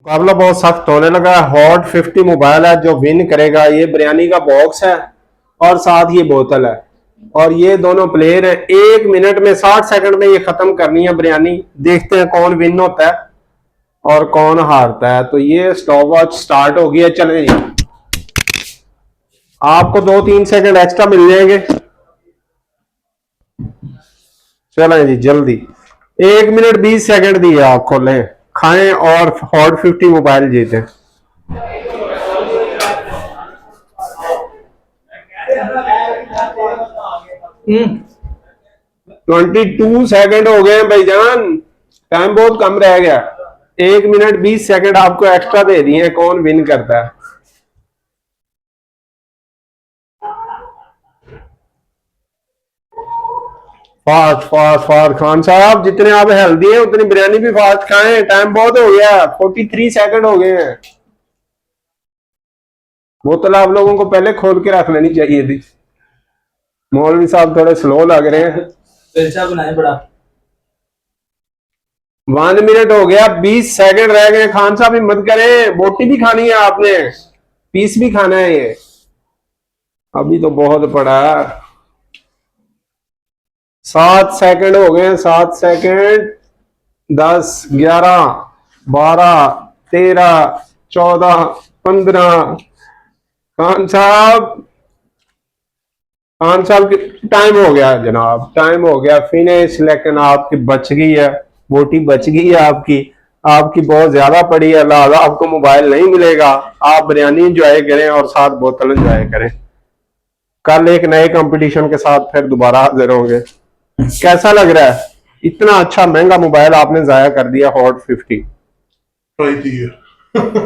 मुकाबला बहुत सख्त होने लगा है। हॉट 50 मोबाइल है जो विन करेगा। ये बिरयानी का बॉक्स है और साथ ये बोतल है और ये दोनों प्लेयर है। 1 मिनट में 60 सेकंड में ये खत्म करनी है बिरयानी। देखते हैं कौन विन होता है और कौन हारता है। तो ये स्टॉप वॉच स्टार्ट हो गई है। चले जी, आपको 2-3 सेकंड एक्स्ट्रा मिल जाएंगे। चलें जी जल्दी, 1 मिनट 20 सेकंड दिए आप, खोलें, खाएं और हॉट 50 मोबाइल जीतें। 22 सेकंड हो गए भाईजान, टाइम बहुत कम रह गया। 1 मिनट 20 सेकंड आपको एक्स्ट्रा दे दिए। कौन विन करता है? फास्ट फास्ट फास्ट खान साहब, जितने आप हेल्दी हैं उतनी बिरयानी भी फास्ट खाएं। टाइम बहुत हो गया, 43 सेकंड हो गए हैं। बोतल आप लोगों को पहले खोल के रख लेनी चाहिए थी। मौलवी साहब थोड़े स्लो लग रहे हैं। बनाए बड़ा 1 मिनट हो गया, 20 सेकंड रह गए। खान साहब हिम्मत करें, बोटी भी खानी है आपने, पीस भी खाना है। ये अभी तो बहुत पड़ा है। 7 सेकंड हो गए, 7 सेकंड, 10, 11, 12, 13, 14, 15। खान साहब की टाइम हो गया जनाब, टाइम हो गया फिनिश। लेकिन आपकी बच गई है, बोटी बच गई है आपकी। आपकी बहुत ज्यादा पड़ी है, लिहाजा आपको मोबाइल नहीं मिलेगा। आप बिरयानी एंजॉय करें और साथ बोतल एंजॉय करें। कल एक नए कंपटीशन के साथ फिर दोबारा हाजिर होंगे। कैसा लग रहा है? इतना अच्छा महंगा मोबाइल आपने जाया कर दिया हॉट 50।